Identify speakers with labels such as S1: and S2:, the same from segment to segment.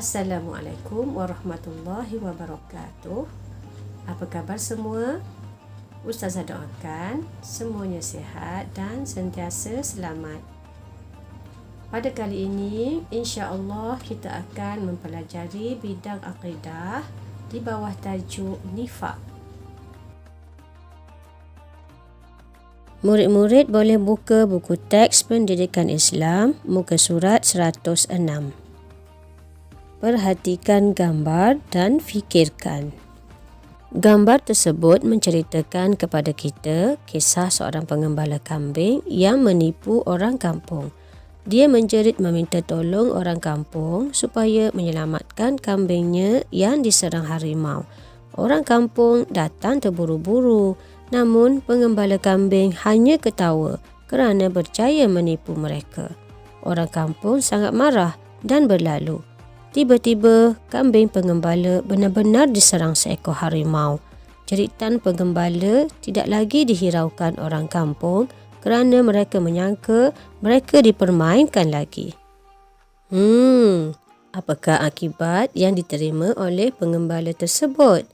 S1: Assalamualaikum warahmatullahi wabarakatuh. Apa khabar semua? Ustazah doakan semuanya sihat dan sentiasa selamat. Pada kali ini, insya-Allah kita akan mempelajari bidang akidah di bawah tajuk nifaq. Murid-murid boleh buka buku teks pendidikan Islam, muka surat 106. Perhatikan gambar dan fikirkan. Gambar tersebut menceritakan kepada kita kisah seorang pengembala kambing yang menipu orang kampung. Dia menjerit meminta tolong orang kampung supaya menyelamatkan kambingnya yang diserang harimau. Orang kampung datang terburu-buru, namun pengembala kambing hanya ketawa kerana berjaya menipu mereka. Orang kampung sangat marah dan berlalu. Tiba-tiba, kambing pengembala benar-benar diserang seekor harimau. Jeritan pengembala tidak lagi dihiraukan orang kampung kerana mereka menyangka mereka dipermainkan lagi. Apakah akibat yang diterima oleh pengembala tersebut?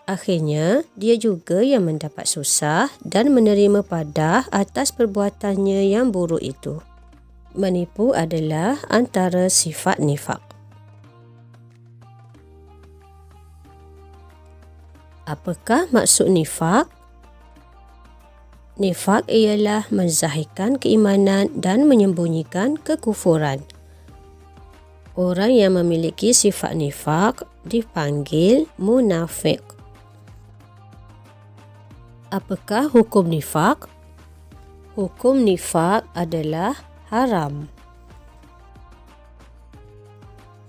S1: Akhirnya, dia juga yang mendapat susah dan menerima padah atas perbuatannya yang buruk itu. Menipu adalah antara sifat nifaq. Apakah maksud nifaq? Nifaq ialah menzahirkan keimanan dan menyembunyikan kekufuran. Orang yang memiliki sifat nifaq dipanggil munafik. Apakah hukum nifaq? Hukum nifaq adalah haram.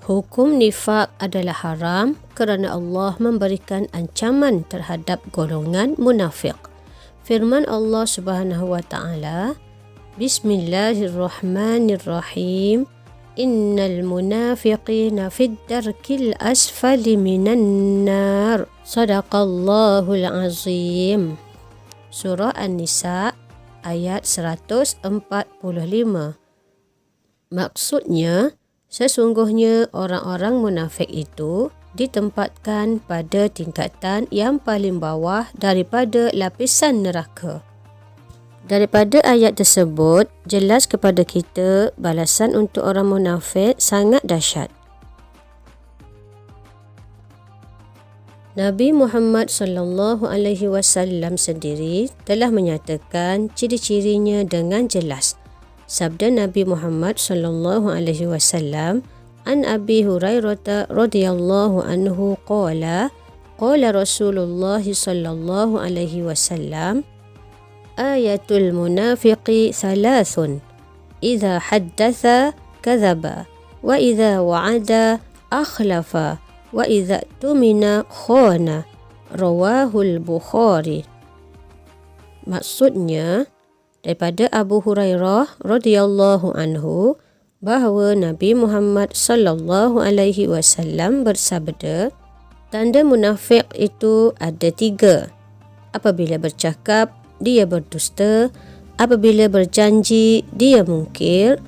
S1: Hukum nifaq adalah haram kerana Allah memberikan ancaman terhadap golongan munafik. Firman Allah Subhanahu wa taala, Bismillahirrahmanirrahim. Innal munafiqina fid darkil asfali minan nar. Sadaqallahul azim. Surah An-Nisa ayat 145. Maksudnya, sesungguhnya orang-orang munafik itu ditempatkan pada tingkatan yang paling bawah daripada lapisan neraka. Daripada ayat tersebut, jelas kepada kita balasan untuk orang munafik sangat dahsyat. Nabi Muhammad SAW sendiri telah menyatakan ciri-cirinya dengan jelas. Sabda Nabi Muhammad SAW, an Abi Hurairah radhiyallahu anhu qala Rasulullah sallallahu alaihi wasallam, ayatul munafiqi thalathun, idza haddatha kadzaba, wa idza wa'ada akhlafa, wa idza tumina khana. Rawahul Bukhari. Maksudnya, daripada Abu Hurairah radhiyallahu anhu bahawa Nabi Muhammad sallallahu alaihi wasallam bersabda, tanda munafik itu ada 3. Apabila bercakap, dia berdusta. Apabila berjanji, dia mungkir.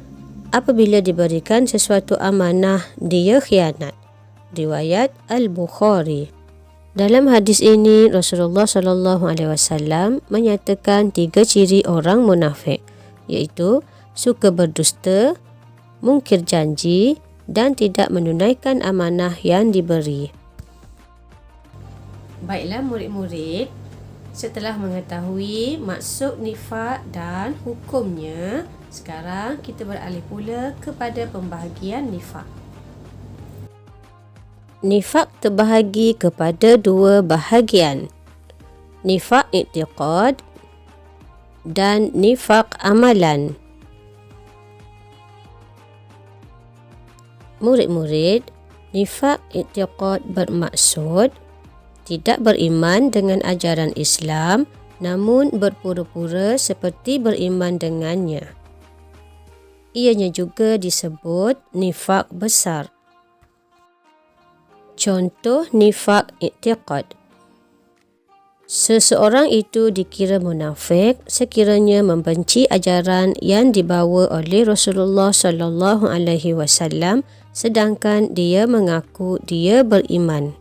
S1: Apabila diberikan sesuatu amanah, dia khianat. Riwayat Al-Bukhari. Dalam hadis ini, Rasulullah SAW menyatakan 3 ciri orang munafik, iaitu suka berdusta, mungkir janji dan tidak menunaikan amanah yang diberi. Baiklah murid-murid, setelah mengetahui maksud nifaq dan hukumnya, sekarang kita beralih pula kepada pembahagian nifaq. Nifaq terbahagi kepada 2 bahagian, nifaq i'tiqad dan nifaq amalan. Murid-murid, nifaq i'tiqad bermaksud tidak beriman dengan ajaran Islam namun berpura-pura seperti beriman dengannya. Ianya juga disebut nifaq besar. Contoh nifaq i'tiqad. Seseorang itu dikira munafik sekiranya membenci ajaran yang dibawa oleh Rasulullah sallallahu alaihi wasallam sedangkan dia mengaku dia beriman.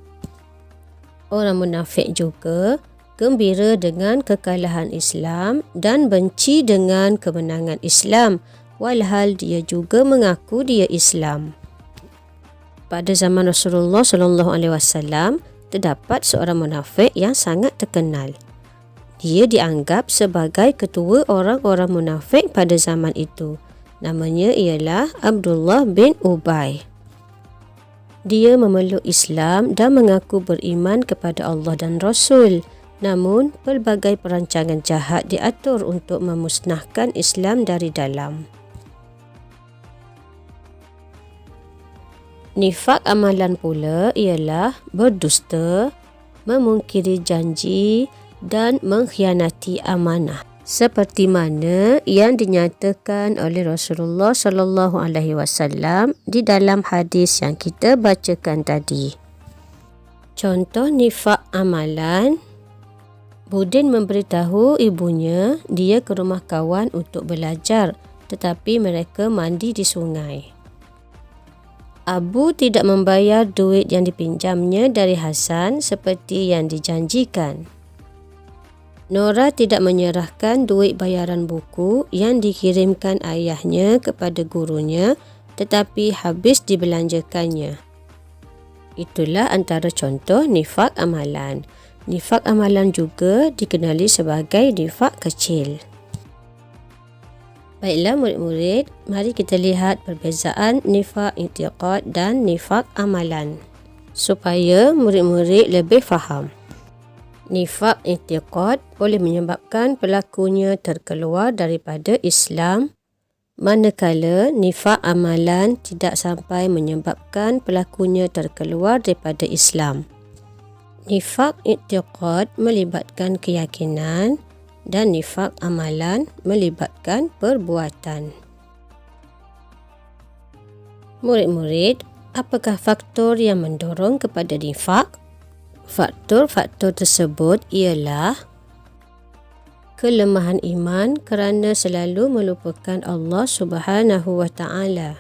S1: Orang munafik juga gembira dengan kekalahan Islam dan benci dengan kemenangan Islam, walhal dia juga mengaku dia Islam. Pada zaman Rasulullah SAW, terdapat seorang munafik yang sangat terkenal. Dia dianggap sebagai ketua orang-orang munafik pada zaman itu. Namanya ialah Abdullah bin Ubay. Dia memeluk Islam dan mengaku beriman kepada Allah dan Rasul. Namun, pelbagai perancangan jahat diatur untuk memusnahkan Islam dari dalam. Nifak amalan pula ialah berdusta, memungkiri janji dan mengkhianati amanah. Seperti mana yang dinyatakan oleh Rasulullah SAW di dalam hadis yang kita bacakan tadi. Contoh nifak amalan, Budin memberitahu ibunya dia ke rumah kawan untuk belajar, tetapi mereka mandi di sungai. Abu tidak membayar duit yang dipinjamnya dari Hasan seperti yang dijanjikan. Nora tidak menyerahkan duit bayaran buku yang dikirimkan ayahnya kepada gurunya, tetapi habis dibelanjakannya. Itulah antara contoh nifak amalan. Nifak amalan juga dikenali sebagai nifak kecil. Baiklah murid-murid, mari kita lihat perbezaan nifak i'tiqad dan nifak amalan supaya murid-murid lebih faham. Nifak i'tiqad boleh menyebabkan pelakunya terkeluar daripada Islam, manakala nifak amalan tidak sampai menyebabkan pelakunya terkeluar daripada Islam. Nifak i'tiqad melibatkan keyakinan dan nifak amalan melibatkan perbuatan. Murid-murid, apakah faktor yang mendorong kepada nifak? Faktor-faktor tersebut ialah kelemahan iman kerana selalu melupakan Allah Subhanahu wa Ta'ala,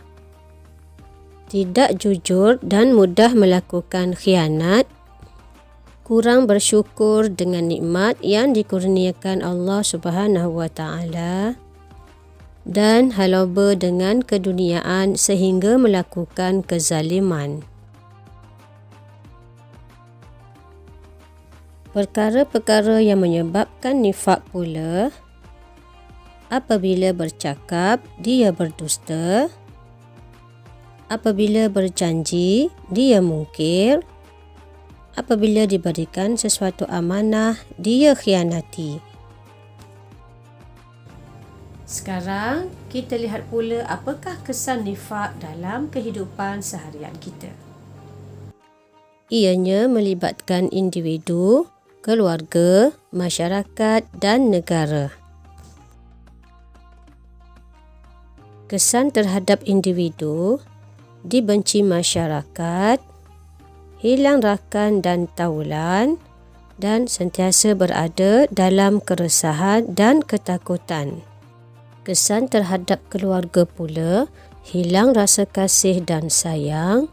S1: tidak jujur dan mudah melakukan khianat, kurang bersyukur dengan nikmat yang dikurniakan Allah Subhanahu wa Ta'ala, dan haloba dengan keduniaan sehingga melakukan kezaliman. Perkara-perkara yang menyebabkan nifak pula, apabila bercakap, dia berdusta, apabila berjanji, dia mungkir, apabila diberikan sesuatu amanah, dia khianati. Sekarang, kita lihat pula apakah kesan nifak dalam kehidupan seharian kita. Ianya melibatkan individu, keluarga, masyarakat dan negara. Kesan terhadap individu, dibenci masyarakat, hilang rakan dan taulan, dan sentiasa berada dalam keresahan dan ketakutan. Kesan terhadap keluarga pula, hilang rasa kasih dan sayang,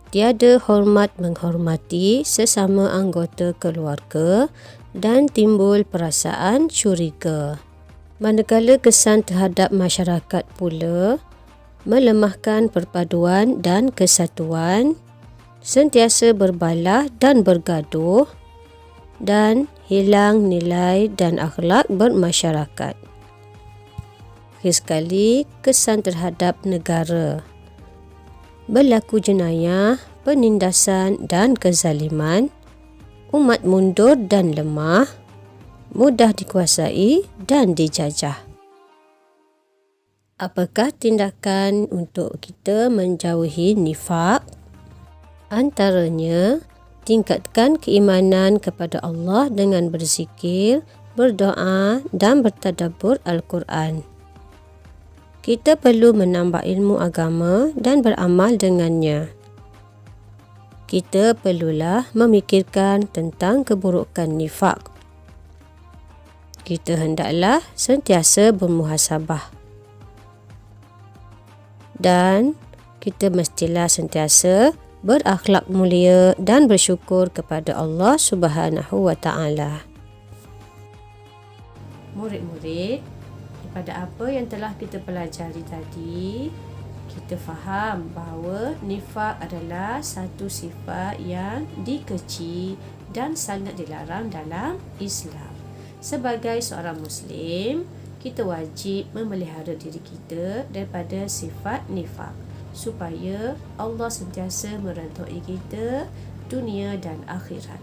S1: tiada hormat menghormati sesama anggota keluarga dan timbul perasaan curiga. Manakala kesan terhadap masyarakat pula, melemahkan perpaduan dan kesatuan, sentiasa berbalah dan bergaduh, dan hilang nilai dan akhlak bermasyarakat. Akhir sekali, kesan terhadap negara, berlaku jenayah, penindasan dan kezaliman, umat mundur dan lemah, mudah dikuasai dan dijajah. Apakah tindakan untuk kita menjauhi nifak? Antaranya, tingkatkan keimanan kepada Allah dengan berzikir, berdoa dan bertadabbur Al-Quran. Kita perlu menambah ilmu agama dan beramal dengannya. Kita perlulah memikirkan tentang keburukan nifak. Kita hendaklah sentiasa bermuhasabah. Dan kita mestilah sentiasa berakhlak mulia dan bersyukur kepada Allah Subhanahu wa Ta'ala. Murid-murid, daripada apa yang telah kita pelajari tadi, kita faham bahawa nifaq adalah satu sifat yang dikeci dan sangat dilarang dalam Islam. Sebagai seorang Muslim, kita wajib memelihara diri kita daripada sifat nifaq supaya Allah sentiasa merantui kita dunia dan akhirat.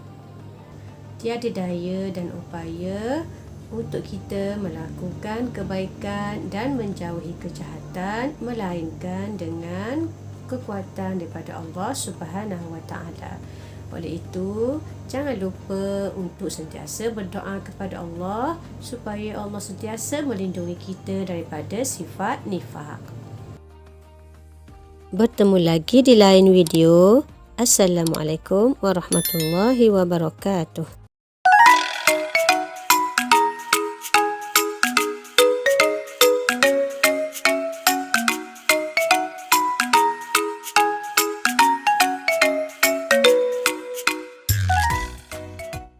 S1: Tiada daya dan upaya untuk kita melakukan kebaikan dan menjauhi kejahatan melainkan dengan kekuatan daripada Allah Subhanahu wa Ta'ala. Oleh itu, jangan lupa untuk sentiasa berdoa kepada Allah supaya Allah sentiasa melindungi kita daripada sifat nifaq. Bertemu lagi di lain video. Assalamualaikum warahmatullahi wabarakatuh.